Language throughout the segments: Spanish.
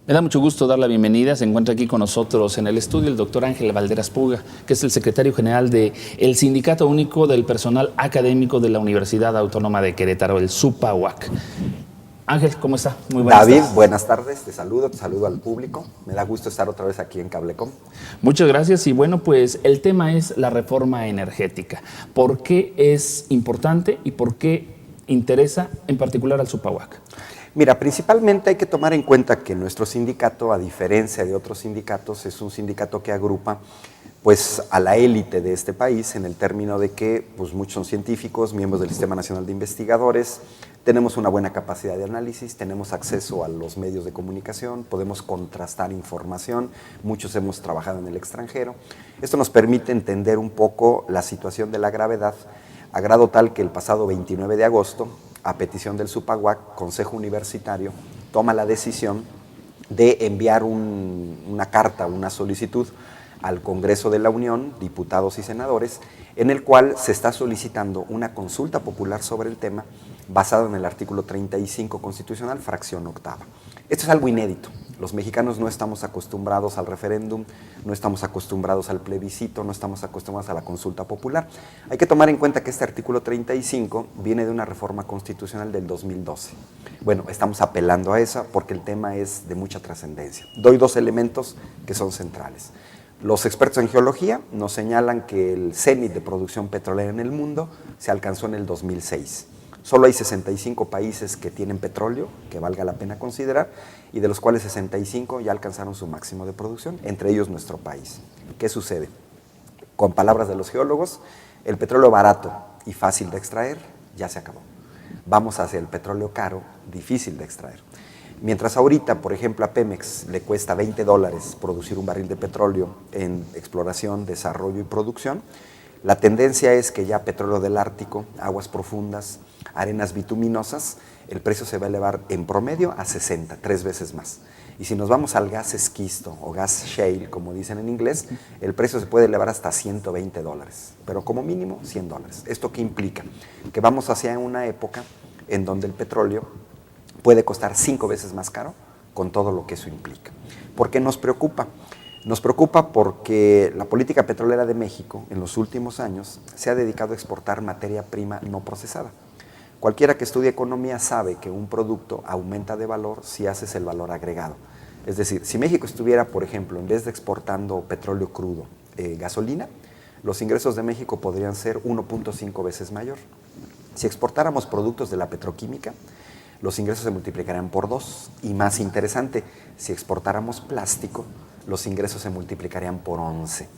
Me da mucho gusto dar la bienvenida. Se encuentra aquí con nosotros en el estudio el doctor Ángel Valderas Puga, que es el secretario general del Sindicato Único del Personal Académico de la Universidad Autónoma de Querétaro, el SUPAUAC. Ángel, ¿cómo está? Muy buenas tardes. David, buenas tardes. Te saludo al público. Me da gusto estar otra vez aquí en Cablecom. Muchas gracias. Y bueno, pues el tema es la reforma energética. ¿Por qué es importante y por qué interesa en particular al SUPAUAC? Mira, principalmente hay que tomar en cuenta que nuestro sindicato, a diferencia de otros sindicatos, es un sindicato que agrupa pues, a la élite de este país, en el término de que pues, muchos son científicos, miembros del Sistema Nacional de Investigadores, tenemos una buena capacidad de análisis, tenemos acceso a los medios de comunicación, podemos contrastar información, muchos hemos trabajado en el extranjero. Esto nos permite entender un poco la situación de la gravedad, a grado tal que el pasado 29 de agosto, a petición del SUPAUAC, Consejo Universitario, toma la decisión de enviar una carta, una solicitud al Congreso de la Unión, diputados y senadores, en el cual se está solicitando una consulta popular sobre el tema basado en el artículo 35 constitucional, fracción octava. Esto es algo inédito. Los mexicanos no estamos acostumbrados al referéndum, no estamos acostumbrados al plebiscito, no estamos acostumbrados a la consulta popular. Hay que tomar en cuenta que este artículo 35 viene de una reforma constitucional del 2012. Bueno, estamos apelando a esa porque el tema es de mucha trascendencia. Doy dos elementos que son centrales. Los expertos en geología nos señalan que el cénit de producción petrolera en el mundo se alcanzó en el 2006. Solo hay 65 países que tienen petróleo, que valga la pena considerar, y de los cuales 65 ya alcanzaron su máximo de producción, entre ellos nuestro país. ¿Qué sucede? Con palabras de los geólogos, el petróleo barato y fácil de extraer ya se acabó. Vamos hacia el petróleo caro, difícil de extraer. Mientras ahorita, por ejemplo, a Pemex le cuesta $20 producir un barril de petróleo en exploración, desarrollo y producción, la tendencia es que ya petróleo del Ártico, aguas profundas, arenas bituminosas, el precio se va a elevar en promedio a 60, 3 veces más. Y si nos vamos al gas esquisto o gas shale, como dicen en inglés, el precio se puede elevar hasta $120, pero como mínimo $100. ¿Esto qué implica? Que vamos hacia una época en donde el petróleo puede costar 5 veces más caro con todo lo que eso implica. ¿Por qué nos preocupa? Nos preocupa porque la política petrolera de México en los últimos años se ha dedicado a exportar materia prima no procesada. Cualquiera que estudie economía sabe que un producto aumenta de valor si haces el valor agregado. Es decir, si México estuviera, por ejemplo, en vez de exportando petróleo crudo, gasolina, los ingresos de México podrían ser 1.5 veces mayor. Si exportáramos productos de la petroquímica, los ingresos se multiplicarían por 2. Y más interesante, si exportáramos plástico, los ingresos se multiplicarían por 11.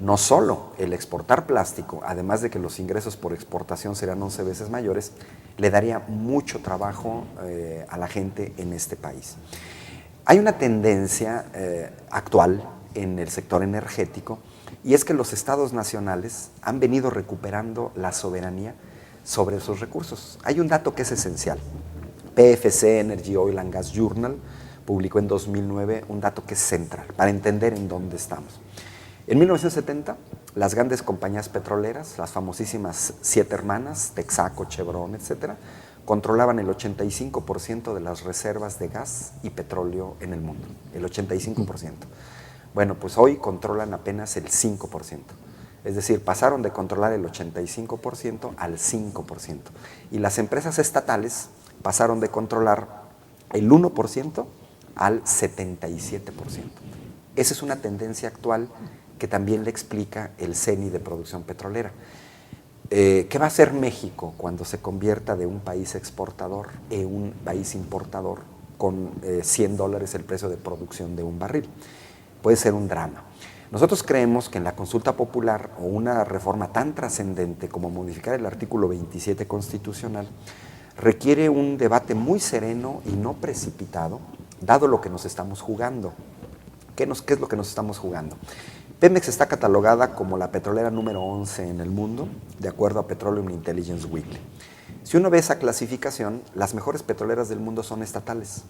No solo el exportar plástico, además de que los ingresos por exportación serían 11 veces mayores, le daría mucho trabajo a la gente en este país. Hay una tendencia actual en el sector energético y es que los estados nacionales han venido recuperando la soberanía sobre sus recursos. Hay un dato que es esencial. PFC, Energy, Oil and Gas Journal, publicó en 2009 un dato que es central para entender en dónde estamos. En 1970, las grandes compañías petroleras, las famosísimas 7 hermanas, Texaco, Chevron, etc., controlaban el 85% de las reservas de gas y petróleo en el mundo, el 85%. Bueno, pues hoy controlan apenas el 5%. Es decir, pasaron de controlar el 85% al 5%. Y las empresas estatales pasaron de controlar el 1% al 77%. Esa es una tendencia actual que también le explica el CENI de producción petrolera. ¿Qué va a hacer México cuando se convierta de un país exportador en un país importador con $100 el precio de producción de un barril? Puede ser un drama. Nosotros creemos que en la consulta popular o una reforma tan trascendente como modificar el artículo 27 constitucional requiere un debate muy sereno y no precipitado, dado lo que nos estamos jugando. ¿Qué es lo que nos estamos jugando? Pemex está catalogada como la petrolera número 11 en el mundo, de acuerdo a Petroleum Intelligence Weekly. Si uno ve esa clasificación, las mejores petroleras del mundo son estatales.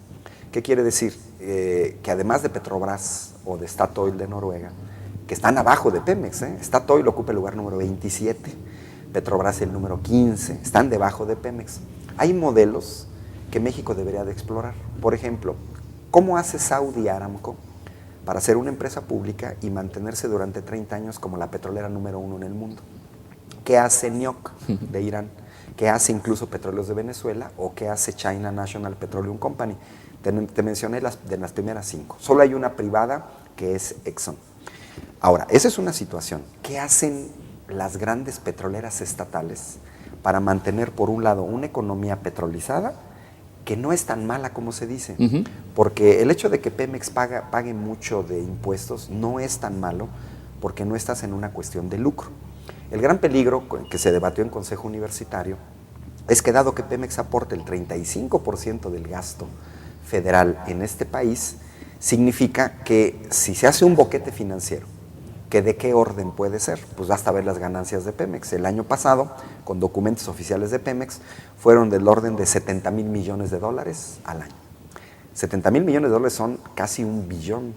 ¿Qué quiere decir? Que además de Petrobras o de Statoil de Noruega, que están abajo de Pemex, Statoil ocupa el lugar número 27, Petrobras el número 15, están debajo de Pemex. Hay modelos que México debería de explorar. Por ejemplo, ¿Cómo hace Saudi Aramco para ser una empresa pública y mantenerse durante 30 años como la petrolera número 1 en el mundo? ¿Qué hace NIOC de Irán? ¿Qué hace incluso Petróleos de Venezuela? ¿O qué hace China National Petroleum Company? Te mencioné de las primeras 5. Solo hay una privada que es Exxon. Ahora, esa es una situación. ¿Qué hacen las grandes petroleras estatales para mantener, por un lado, una economía petrolizada que no es tan mala como se dice? Porque el hecho de que Pemex pague mucho de impuestos no es tan malo porque no estás en una cuestión de lucro. El gran peligro que se debatió en Consejo Universitario es que dado que Pemex aporta el 35% del gasto federal en este país, significa que si se hace un boquete financiero, ¿que de qué orden puede ser? Pues basta ver las ganancias de Pemex. El año pasado, con documentos oficiales de Pemex, fueron del orden de $70,000 millones al año. $70,000 millones son casi $1 billón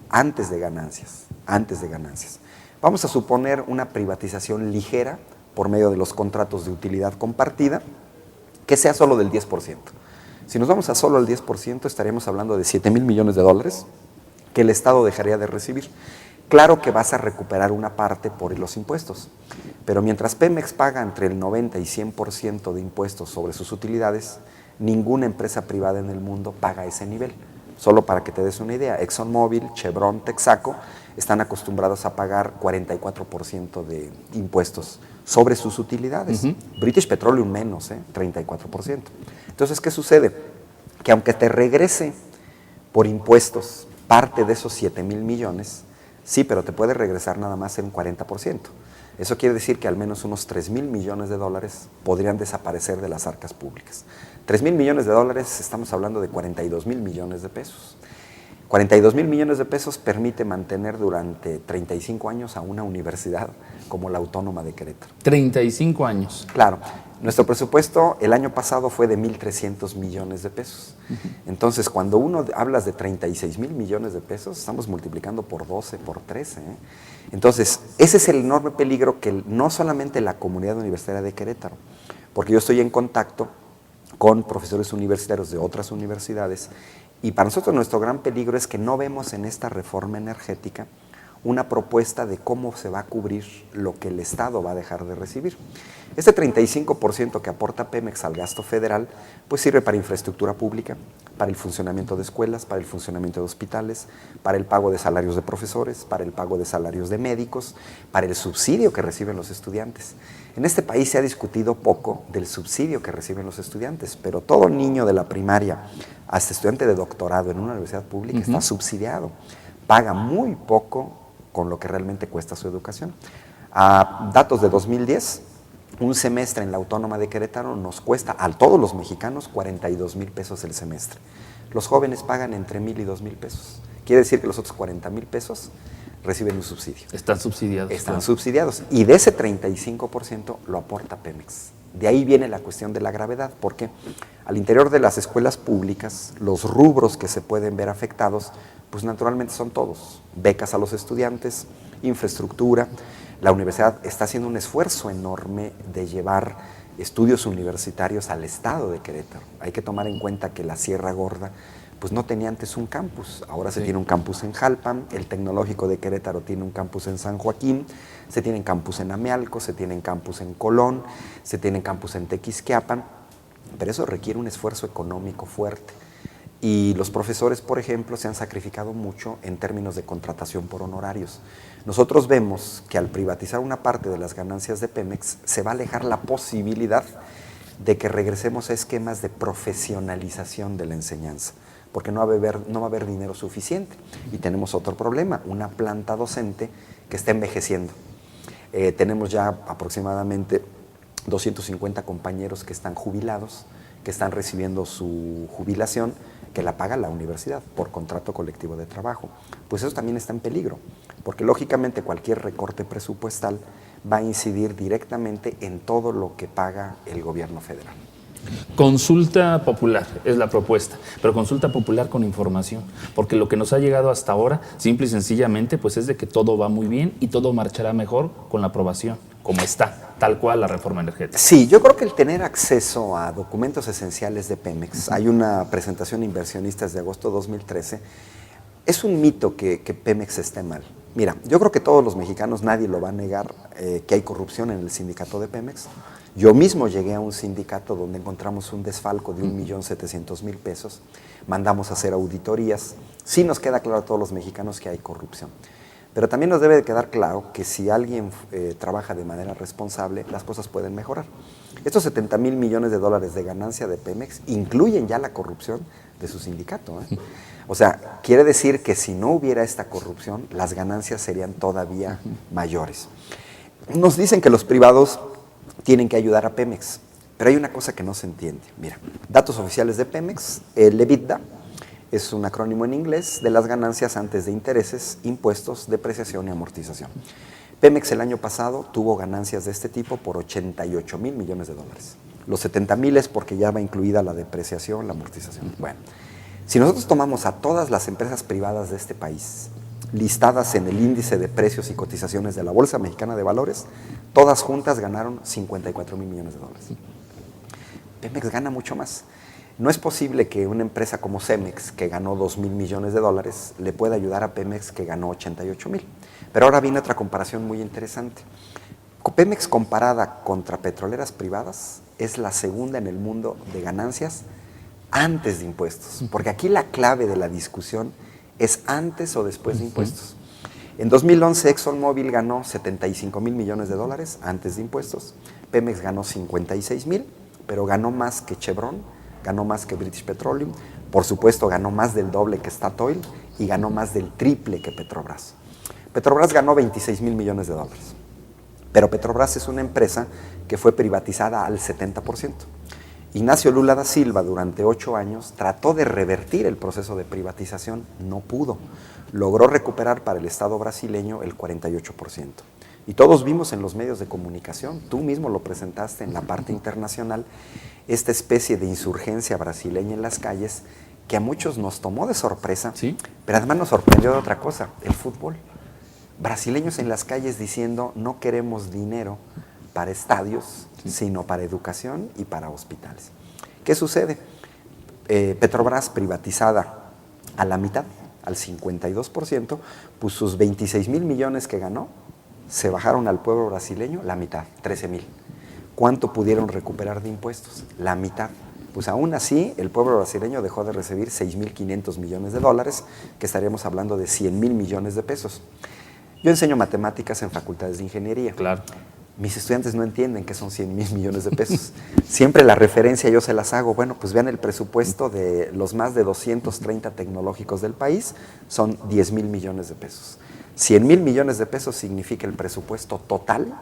antes de ganancias, Vamos a suponer una privatización ligera por medio de los contratos de utilidad compartida, que sea solo del 10%. Si nos vamos a solo al 10%, estaríamos hablando de $7,000 millones que el Estado dejaría de recibir. Claro que vas a recuperar una parte por los impuestos, pero mientras Pemex paga entre el 90 y 100% de impuestos sobre sus utilidades, ninguna empresa privada en el mundo paga ese nivel. Solo para que te des una idea, ExxonMobil, Chevron, Texaco están acostumbrados a pagar 44% de impuestos sobre sus utilidades. British Petroleum menos, 34%. Entonces, ¿qué sucede? Que aunque te regrese por impuestos parte de esos $7,000 millones, sí, pero te puede regresar nada más en un 40%. Eso quiere decir que al menos unos $3,000 millones podrían desaparecer de las arcas públicas. $3,000 millones, estamos hablando de $42,000 millones. $42,000 millones permite mantener durante 35 años a una universidad como la Autónoma de Querétaro. 35 años. Claro. Nuestro presupuesto el año pasado fue de $1,300 millones. Entonces, cuando uno hablas de $36,000 millones, estamos multiplicando por 12, por 13. Entonces, ese es el enorme peligro que no solamente la comunidad universitaria de Querétaro, porque yo estoy en contacto con profesores universitarios de otras universidades, y para nosotros nuestro gran peligro es que no vemos en esta reforma energética una propuesta de cómo se va a cubrir lo que el Estado va a dejar de recibir. Este 35% que aporta Pemex al gasto federal, pues sirve para infraestructura pública, para el funcionamiento de escuelas, para el funcionamiento de hospitales, para el pago de salarios de profesores, para el pago de salarios de médicos, para el subsidio que reciben los estudiantes. En este país se ha discutido poco del subsidio que reciben los estudiantes, pero todo niño de la primaria hasta estudiante de doctorado en una universidad pública está subsidiado, paga muy poco con lo que realmente cuesta su educación. A datos de 2010, un semestre en la Autónoma de Querétaro nos cuesta a todos los mexicanos $42,000 el semestre. Los jóvenes pagan entre $1,000 y $2,000. Quiere decir que los otros $40,000 reciben un subsidio. Están subsidiados. Están subsidiados. Y de ese 35% lo aporta Pemex. De ahí viene la cuestión de la gravedad, porque al interior de las escuelas públicas, los rubros que se pueden ver afectados, pues naturalmente son todos. Becas a los estudiantes, infraestructura. La universidad está haciendo un esfuerzo enorme de llevar estudios universitarios al estado de Querétaro. Hay que tomar en cuenta que la Sierra Gorda pues no tenía antes un campus, ahora se tiene un campus en Jalpan, el Tecnológico de Querétaro tiene un campus en San Joaquín, se tienen campus en Amealco, se tienen campus en Colón, se tienen campus en Tequisquiapan, pero eso requiere un esfuerzo económico fuerte. Y los profesores, por ejemplo, se han sacrificado mucho en términos de contratación por honorarios. Nosotros vemos que al privatizar una parte de las ganancias de Pemex, se va a alejar la posibilidad de que regresemos a esquemas de profesionalización de la enseñanza, porque no va a haber dinero suficiente. Y tenemos otro problema, una planta docente que está envejeciendo. Tenemos ya aproximadamente 250 compañeros que están jubilados, que están recibiendo su jubilación, que la paga la universidad por contrato colectivo de trabajo. Pues eso también está en peligro, porque lógicamente cualquier recorte presupuestal va a incidir directamente en todo lo que paga el gobierno federal. Consulta popular es la propuesta, pero consulta popular con información, porque lo que nos ha llegado hasta ahora, simple y sencillamente, pues es de que todo va muy bien y todo marchará mejor con la aprobación, como está, tal cual la reforma energética. Sí, yo creo que el tener acceso a documentos esenciales de Pemex, hay una presentación de inversionistas de agosto de 2013, es un mito que Pemex esté mal. Mira, yo creo que todos los mexicanos, nadie lo va a negar, que hay corrupción en el sindicato de Pemex. Yo mismo llegué a un sindicato donde encontramos un desfalco de 1.700.000 pesos, mandamos a hacer auditorías, sí nos queda claro a todos los mexicanos que hay corrupción. Pero también nos debe de quedar claro que si alguien trabaja de manera responsable, las cosas pueden mejorar. Estos 70,000 millones de dólares de ganancia de Pemex incluyen ya la corrupción de su sindicato, ¿eh? O sea, quiere decir que si no hubiera esta corrupción, las ganancias serían todavía mayores. Nos dicen que los privados tienen que ayudar a Pemex, pero hay una cosa que no se entiende. Mira, datos oficiales de Pemex, el EBITDA es un acrónimo en inglés de las ganancias antes de intereses, impuestos, depreciación y amortización. Pemex el año pasado tuvo ganancias de este tipo por 88,000 millones de dólares. Los 70,000 es porque ya va incluida la depreciación, la amortización. Bueno, si nosotros tomamos a todas las empresas privadas de este país, listadas en el índice de precios y cotizaciones de la Bolsa Mexicana de Valores, todas juntas ganaron 54,000 millones de dólares. Pemex gana mucho más. No es posible que una empresa como Cemex, que ganó 2,000 millones de dólares, le pueda ayudar a Pemex, que ganó 88,000. Pero ahora viene otra comparación muy interesante. Pemex, comparada contra petroleras privadas, es la segunda en el mundo de ganancias antes de impuestos, porque aquí la clave de la discusión es antes o después de impuestos. En 2011 ExxonMobil ganó 75,000 millones de dólares antes de impuestos, Pemex ganó 56,000, pero ganó más que Chevron, ganó más que British Petroleum, por supuesto ganó más del doble que Statoil y ganó más del triple que Petrobras. Petrobras ganó 26,000 millones de dólares, pero Petrobras es una empresa que fue privatizada al 70%. Ignacio Lula da Silva durante 8 años trató de revertir el proceso de privatización, no pudo. Logró recuperar para el Estado brasileño el 48%. Y todos vimos en los medios de comunicación, tú mismo lo presentaste en la parte internacional, esta especie de insurgencia brasileña en las calles que a muchos nos tomó de sorpresa, ¿sí? Pero además nos sorprendió de otra cosa, el fútbol. Brasileños en las calles diciendo no queremos dinero para estadios, sino para educación y para hospitales. ¿Qué sucede? Petrobras, privatizada a la mitad, al 52%, pues sus 26,000 millones que ganó, se bajaron al pueblo brasileño la mitad, 13,000. ¿Cuánto pudieron recuperar de impuestos? La mitad. Pues aún así, el pueblo brasileño dejó de recibir 6,500 millones de dólares, que estaríamos hablando de 100,000 millones de pesos. Yo enseño matemáticas en facultades de ingeniería. Claro. Mis estudiantes no entienden qué son 100,000 millones de pesos. Siempre la referencia yo se las hago. Bueno, pues vean el presupuesto de los más de 230 tecnológicos del país, son 10,000 millones de pesos. 100,000 millones de pesos significa el presupuesto total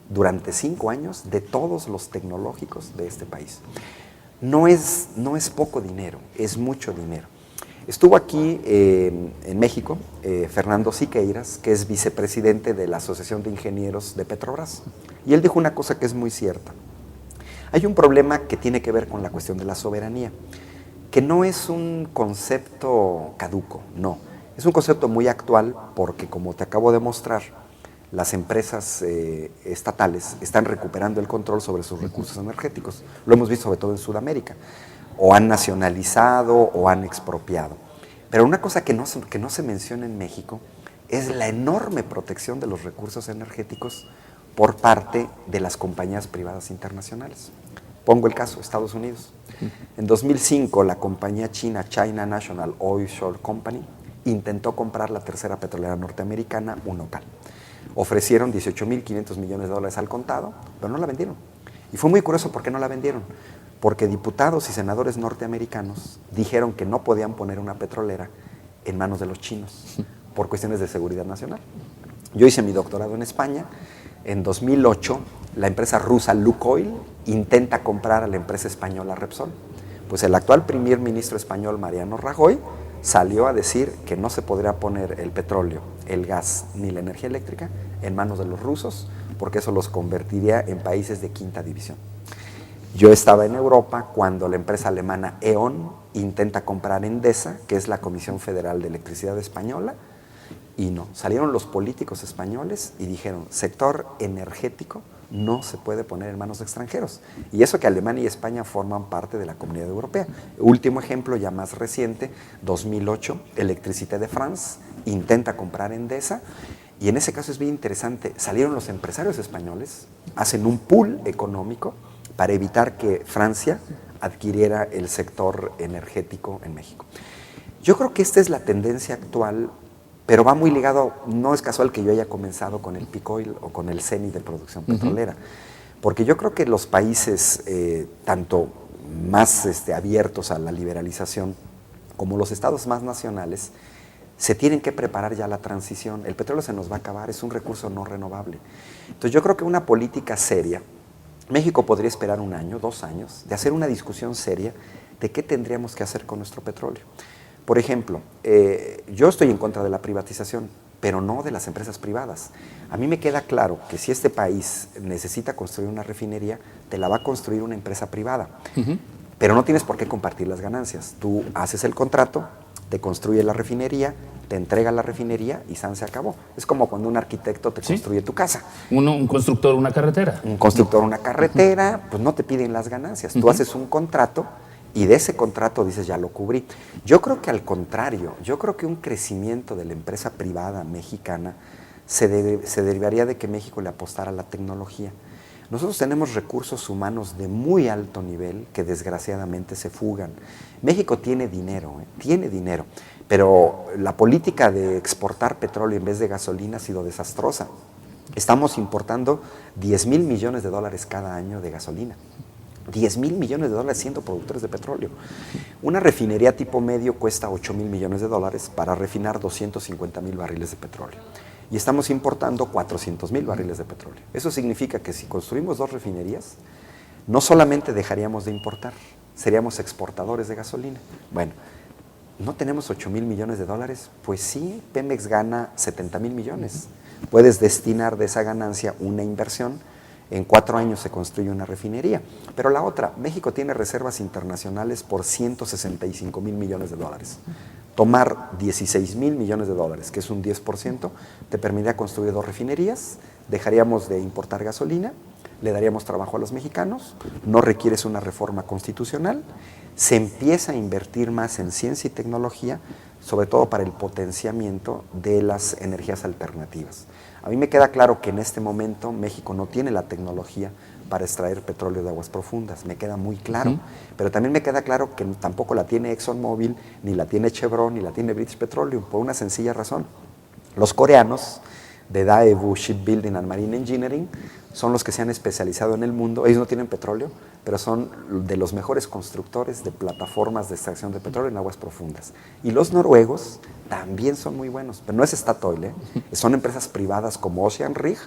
durante 5 años de todos los tecnológicos de este país. No es poco dinero, es mucho dinero. Estuvo aquí en México Fernando Siqueiras, que es vicepresidente de la Asociación de Ingenieros de Petrobras, y él dijo una cosa que es muy cierta. Hay un problema que tiene que ver con la cuestión de la soberanía, que no es un concepto caduco, no. Es un concepto muy actual porque, como te acabo de mostrar, las empresas estatales están recuperando el control sobre sus recursos energéticos. Lo hemos visto sobre todo en Sudamérica. O han nacionalizado o han expropiado. Pero una cosa que no se menciona en México es la enorme protección de los recursos energéticos por parte de las compañías privadas internacionales. Pongo el caso, Estados Unidos. En 2005, la compañía china China National Oil Shale Company intentó comprar la tercera petrolera norteamericana, Unocal. Ofrecieron 18,500 millones de dólares al contado, pero no la vendieron. Y fue muy curioso por qué no la vendieron. Porque diputados y senadores norteamericanos dijeron que no podían poner una petrolera en manos de los chinos por cuestiones de seguridad nacional. Yo hice mi doctorado en España. En 2008, la empresa rusa Lukoil intenta comprar a la empresa española Repsol. Pues el actual primer ministro español, Mariano Rajoy, salió a decir que no se podría poner el petróleo, el gas ni la energía eléctrica en manos de los rusos, porque eso los convertiría en países de quinta división. Yo estaba en Europa cuando la empresa alemana E.ON intenta comprar Endesa, que es la Comisión Federal de Electricidad Española, y no, salieron los políticos españoles y dijeron, sector energético no se puede poner en manos de extranjeros. Y eso que Alemania y España forman parte de la Comunidad Europea. Último ejemplo, ya más reciente, 2008, Electricité de France intenta comprar Endesa, y en ese caso es bien interesante, salieron los empresarios españoles, hacen un pool económico para evitar que Francia adquiriera el sector energético en México. Yo creo que esta es la tendencia actual, pero va muy ligado, no es casual que yo haya comenzado con el peak oil o con el CENI de producción petrolera, porque yo creo que los países tanto más abiertos a la liberalización como los estados más nacionales se tienen que preparar ya la transición. El petróleo se nos va a acabar, es un recurso no renovable. Entonces yo creo que una política seria, México podría esperar 1 año, 2 años, de hacer una discusión seria de qué tendríamos que hacer con nuestro petróleo. Por ejemplo, yo estoy en contra de la privatización, pero no de las empresas privadas. A mí me queda claro que si este país necesita construir una refinería, te la va a construir una empresa privada, pero no tienes por qué compartir las ganancias. Tú haces el contrato, te construye la refinería, te entrega la refinería y se acabó. Es como cuando un arquitecto te construye tu casa. Un constructor, una carretera. Un constructor, una carretera, pues no te piden las ganancias. Tú haces un contrato y de ese contrato dices, ya lo cubrí. Yo creo que al contrario, yo creo que un crecimiento de la empresa privada mexicana se derivaría de que México le apostara a la tecnología. Nosotros tenemos recursos humanos de muy alto nivel que desgraciadamente se fugan. México tiene dinero, pero la política de exportar petróleo en vez de gasolina ha sido desastrosa. Estamos importando 10,000 millones de dólares cada año de gasolina. 10,000 millones de dólares siendo productores de petróleo. Una refinería tipo medio cuesta 8,000 millones de dólares para refinar 250,000 barriles de petróleo. Y estamos importando 400,000 barriles de petróleo. Eso significa que si construimos 2 refinerías, no solamente dejaríamos de importar, seríamos exportadores de gasolina. Bueno, ¿no tenemos 8,000 millones de dólares? Pues sí, Pemex gana 70,000 millones. Puedes destinar de esa ganancia una inversión. En 4 años se construye una refinería. Pero la otra, México tiene reservas internacionales por 165,000 millones de dólares. Tomar 16,000 millones de dólares, que es un 10%, te permitiría construir 2 refinerías, dejaríamos de importar gasolina, le daríamos trabajo a los mexicanos, no requieres una reforma constitucional, se empieza a invertir más en ciencia y tecnología, sobre todo para el potenciamiento de las energías alternativas. A mí me queda claro que en este momento México no tiene la tecnología para extraer petróleo de aguas profundas, me queda muy claro, pero también me queda claro que tampoco la tiene ExxonMobil, ni la tiene Chevron, ni la tiene British Petroleum, por una sencilla razón. Los coreanos de Daewoo Shipbuilding and Marine Engineering son los que se han especializado en el mundo. Ellos no tienen petróleo, pero son de los mejores constructores de plataformas de extracción de petróleo en aguas profundas. Y los noruegos también son muy buenos, pero no es Statoil, son empresas privadas como Ocean Rig,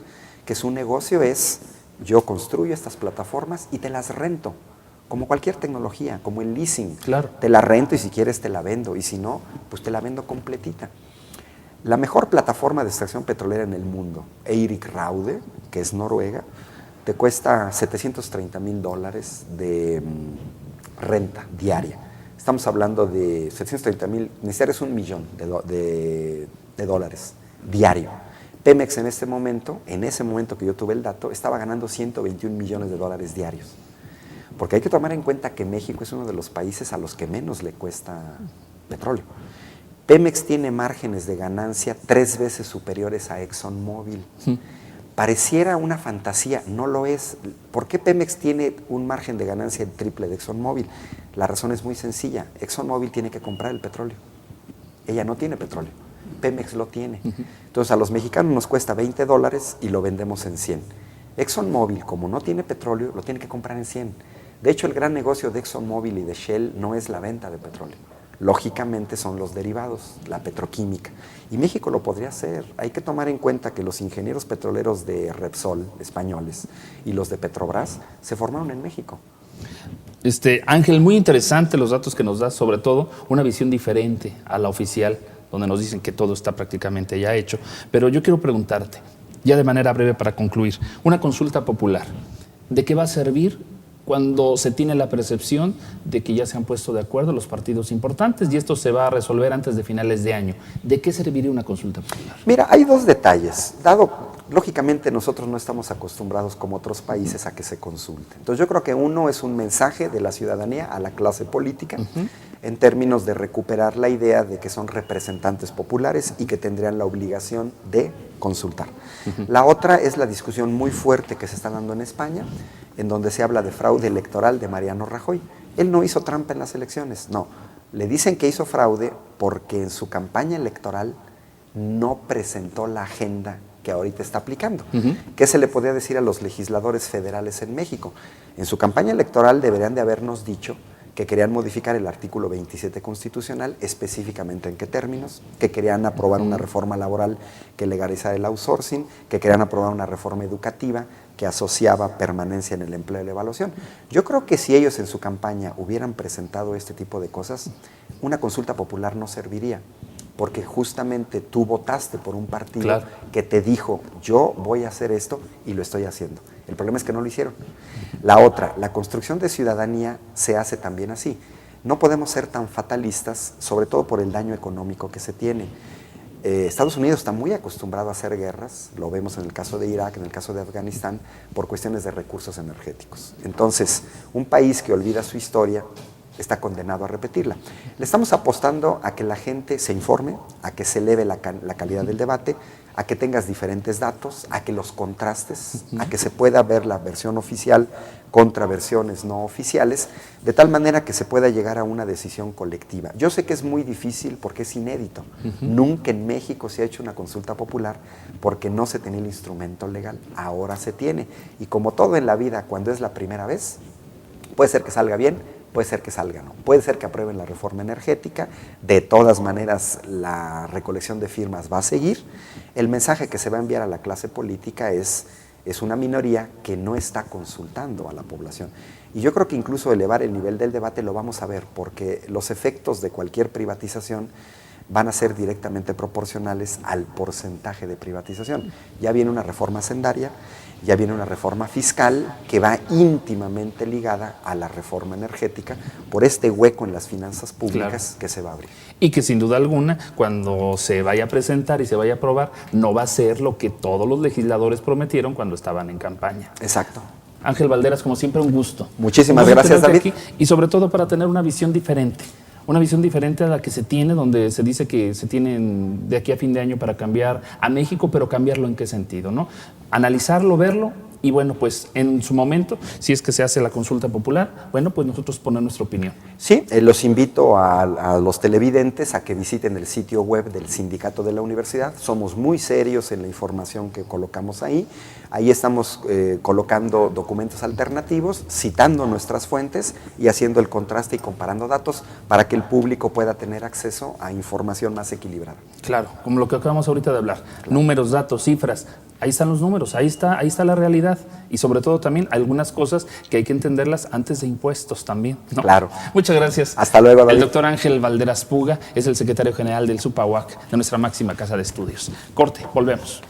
que su negocio es, yo construyo estas plataformas y te las rento, como cualquier tecnología, como el leasing. Claro. Te la rento y si quieres te la vendo, y si no, pues te la vendo completita. La mejor plataforma de extracción petrolera en el mundo, Eirik Raude, que es Noruega, te cuesta $730,000 de renta diaria. Estamos hablando de 730,000, necesitarías $1 millón de dólares diario. Pemex en ese momento que yo tuve el dato, estaba ganando 121 millones de dólares diarios. Porque hay que tomar en cuenta que México es uno de los países a los que menos le cuesta petróleo. Pemex tiene márgenes de ganancia 3 veces superiores a ExxonMobil. Pareciera una fantasía, no lo es. ¿Por qué Pemex tiene un margen de ganancia el triple de ExxonMobil? La razón es muy sencilla. ExxonMobil tiene que comprar el petróleo. Ella no tiene petróleo. Pemex lo tiene. Entonces a los mexicanos nos cuesta $20 y lo vendemos en 100. ExxonMobil, como no tiene petróleo, lo tiene que comprar en 100. De hecho, el gran negocio de ExxonMobil y de Shell no es la venta de petróleo. Lógicamente son los derivados, la petroquímica. Y México lo podría hacer. Hay que tomar en cuenta que los ingenieros petroleros de Repsol, españoles, y los de Petrobras se formaron en México. Ángel, muy interesante los datos que nos das, sobre todo una visión diferente a la oficial, donde nos dicen que todo está prácticamente ya hecho. Pero yo quiero preguntarte, ya de manera breve para concluir, una consulta popular. ¿De qué va a servir cuando se tiene la percepción de que ya se han puesto de acuerdo los partidos importantes y esto se va a resolver antes de finales de año. ¿De qué serviría una consulta popular? Mira, hay dos detalles. Lógicamente nosotros no estamos acostumbrados como otros países a que se consulte. Entonces yo creo que uno es un mensaje de la ciudadanía a la clase política en términos de recuperar la idea de que son representantes populares y que tendrían la obligación de consultar. La otra es la discusión muy fuerte que se está dando en España, en donde se habla de fraude electoral de Mariano Rajoy. Él no hizo trampa en las elecciones, no. Le dicen que hizo fraude porque en su campaña electoral no presentó la agenda que ahorita está aplicando. ¿Qué se le podría decir a los legisladores federales en México? En su campaña electoral deberían de habernos dicho que querían modificar el artículo 27 constitucional, específicamente en qué términos, que querían aprobar una reforma laboral que legalizara el outsourcing, que querían aprobar una reforma educativa que asociaba permanencia en el empleo y la evaluación. Yo creo que si ellos en su campaña hubieran presentado este tipo de cosas, una consulta popular no serviría, porque justamente tú votaste por un partido que te dijo, yo voy a hacer esto y lo estoy haciendo. El problema es que no lo hicieron. La otra, la construcción de ciudadanía se hace también así. No podemos ser tan fatalistas, sobre todo por el daño económico que se tiene. Estados Unidos está muy acostumbrado a hacer guerras, lo vemos en el caso de Irak, en el caso de Afganistán, por cuestiones de recursos energéticos. Entonces, un país que olvida su historia está condenado a repetirla. Le estamos apostando a que la gente se informe, a que se eleve la calidad del debate, a que tengas diferentes datos, a que los contrastes, a que se pueda ver la versión oficial contra versiones no oficiales, de tal manera que se pueda llegar a una decisión colectiva. Yo sé que es muy difícil porque es inédito. Nunca en México se ha hecho una consulta popular porque no se tenía el instrumento legal. Ahora se tiene. Y como todo en la vida, cuando es la primera vez, puede ser que salga bien, puede ser que salga no. Puede ser que aprueben la reforma energética. De todas maneras, la recolección de firmas va a seguir. El mensaje que se va a enviar a la clase política es una minoría que no está consultando a la población. Y yo creo que incluso elevar el nivel del debate lo vamos a ver, porque los efectos de cualquier privatización van a ser directamente proporcionales al porcentaje de privatización. Ya viene una reforma hacendaria, ya viene una reforma fiscal que va íntimamente ligada a la reforma energética por este hueco en las finanzas públicas que se va a abrir. Y que sin duda alguna, cuando se vaya a presentar y se vaya a aprobar, no va a ser lo que todos los legisladores prometieron cuando estaban en campaña. Exacto. Ángel Balderas, como siempre, un gusto. Muchísimas gracias, David. Aquí, y sobre todo para tener una visión diferente. Una visión diferente a la que se tiene, donde se dice que se tienen de aquí a fin de año para cambiar a México, pero cambiarlo en qué sentido, ¿no? Analizarlo, verlo y bueno, pues en su momento, si es que se hace la consulta popular, bueno, pues nosotros poner nuestra opinión. Sí, los invito a los televidentes a que visiten el sitio web del Sindicato de la Universidad. Somos muy serios en la información que colocamos ahí. Ahí estamos colocando documentos alternativos, citando nuestras fuentes y haciendo el contraste y comparando datos para que el público pueda tener acceso a información más equilibrada. Claro, como lo que acabamos ahorita de hablar, números, datos, cifras. Ahí están los números, ahí está la realidad y sobre todo también algunas cosas que hay que entenderlas antes de impuestos también, ¿no? Claro. Muchas gracias. Hasta luego, David. El doctor Ángel Balderas Puga es el secretario general del SUPAUAC, de nuestra máxima casa de estudios. Corte, volvemos.